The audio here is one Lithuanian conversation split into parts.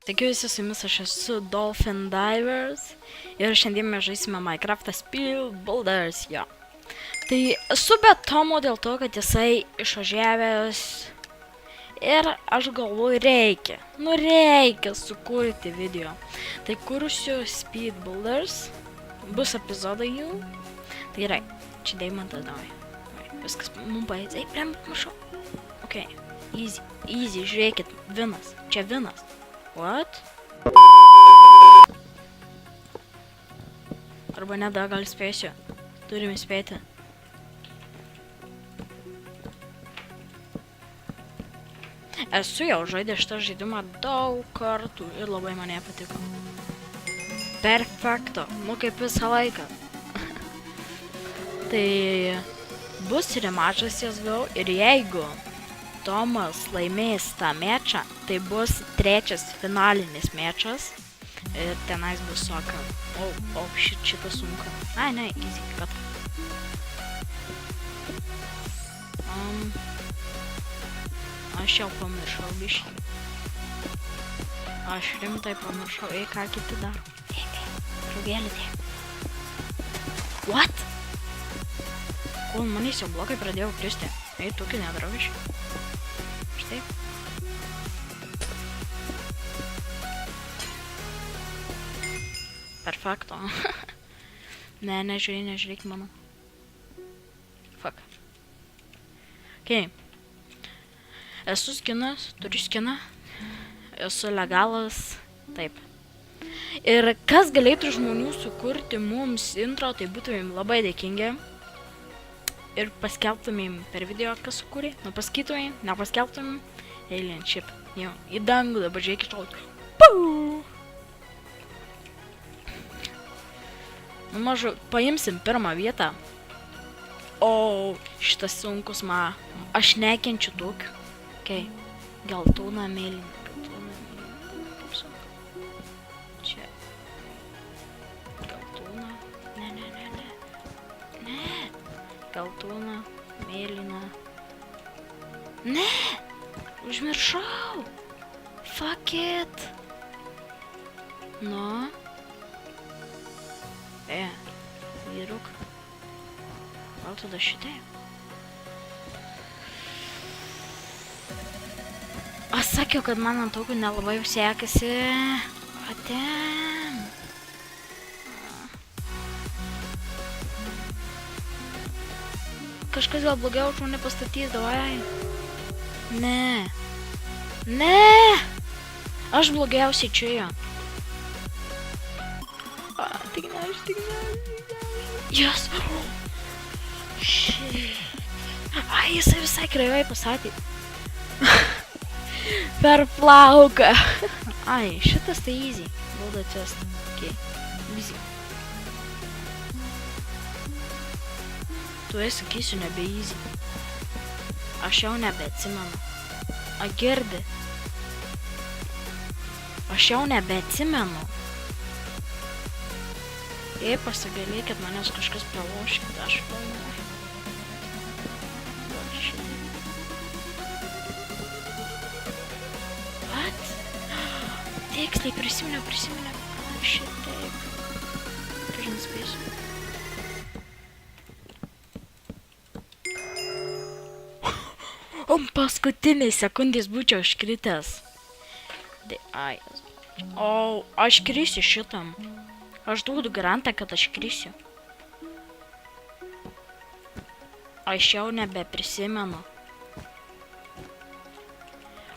Taigi visi su jumis aš esu Dolphin Divers ir šiandien mes žaisime Minecraft'ą Speed Builders, jo. Tai esu be Tomo dėl to, kad jisai išvažiavęs ir aš galvoju reikia sukurti video. Tai kursiu Speed Builders, bus epizodai jų. Tai gerai, čia deimantas davai. Viskas mums paėdės, priem mašau. Ok, easy, žiūrėkit, vinas, čia vinas. What? Arba ne, dar gal spėsiu. Turime spėti. Esu jau žaidęs šitą žaidimą daug kartų ir labai man patiko. Perfekto, nu kaip visą laiką. Tai bus remačas jas vėl ir jeigu Tomas laimės tą mečą, tai bus trečias finalinis mečas ir tenais bus soka. Šitą sunku. Ai, ne, easy, kad. Aš jau pamiršau biškį. Aš rimtai pamiršau, ką kiti daro. Draugėlį tie. What? Kol manys jau blokai pradėjau kristi. Tokį nedarau iš. Štai. Perfekto. Nežiūrėk mano. Fuck. Ok. Esu skinas, turiu skiną. Esu legalas. Taip. Ir kas galėtų žmonių sukurti mums intro, tai būtumėm labai dėkingi. Ir paskelbtumėm per video, kas sukūrė. Nu, pasakytumėm, nepaskelbtumėm. Alien ship. Jau, į dangų dabar žiūrėk iššaut. Pau! Nu, mažu, paimsim pirmą vietą. O, šitas sunkus man. Aš nekenčiu tokių. Okay. Geltona mėlyna. Kaip sunku. Čia. Geltona. Ne. Geltona, mėlyna. Ne! Užmiršau! Fuck it! Nu. Vyruk. Gal tada šitai? Aš sakiau, kad man ant tokių nelabai jau sekasi. Atem. Kažkas gal blogiau už mane pastatys, davai. Ne. Aš blogiausiai čia. Tik ne. Yes. Ai, jisai visai kreivai pasakė. Per plauką. Ai, šitas tai easy. Build a chest. Ok. Easy. Tu sakysiu nebe easy. Aš jau nebeatsimenu. Girdi. Aš jau nebeatsimenu. Jei pasigailėkit manęs kažkas praloškit, aš pralošiu. What? Tiksliai prisiminiau. Šitaip. Kažin spėsiu. Paskutiniai sekundės būčiau iškritęs. O, aš krisiu šitam. Aš duodu garantą, kad aš krisiu. Aš jau nebeprisimenu.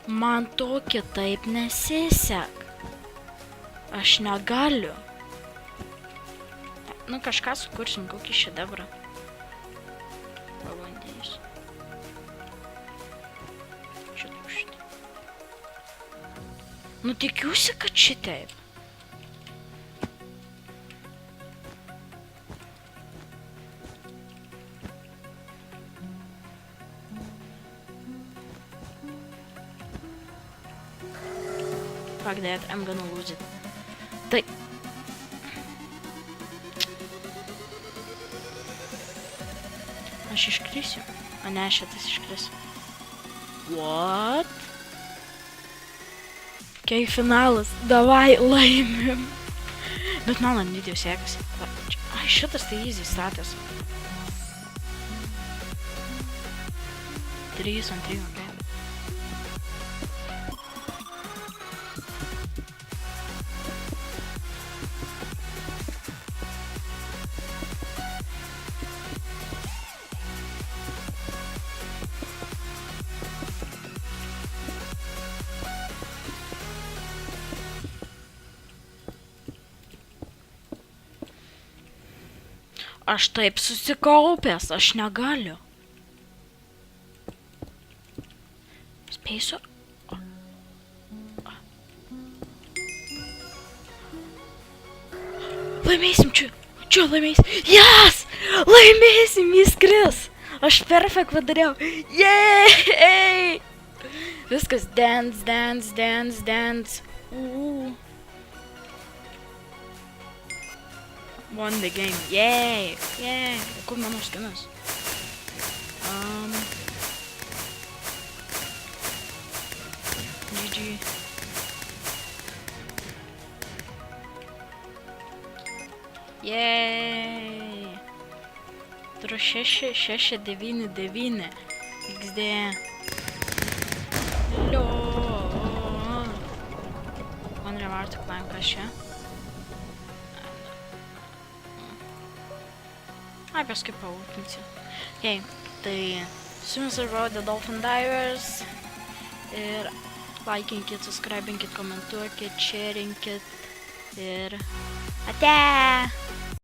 Man to kitaip nesisek. Aš negaliu. Nu, kažką sukursim, kokį šedevrą. Pabandysiu. Nu, tikiuosi, kad šitaip. Fuck that, I'm gonna lose it. Tai... Aš iškrisiu. A ne, šitas iškris. What? Kei finalas, davai laimim. Bet man ant video sekasi. Ai, šitas tai easy statęs. 3 ant 3, ok. Aš taip susikaupęs, aš negaliu. Spėsiu. Laimėsim čia. Čia laimėsim. Yes! Laimėsim, jis kris. Aš perfekt padariau. Yay! Viskas dance, dance, dance, dance. Won the game. Yay! Yay! Kur mano skinas? GG. Yay! Turiu 699 XD. Lol. Man revartų climb kas čia. Ai, paskui paulkinsiu. Okay, tai su jumis buvo The Dolphin Divers. Ir laikinkit, subscribinkit, komentuokit, sharingkit. Ir ate!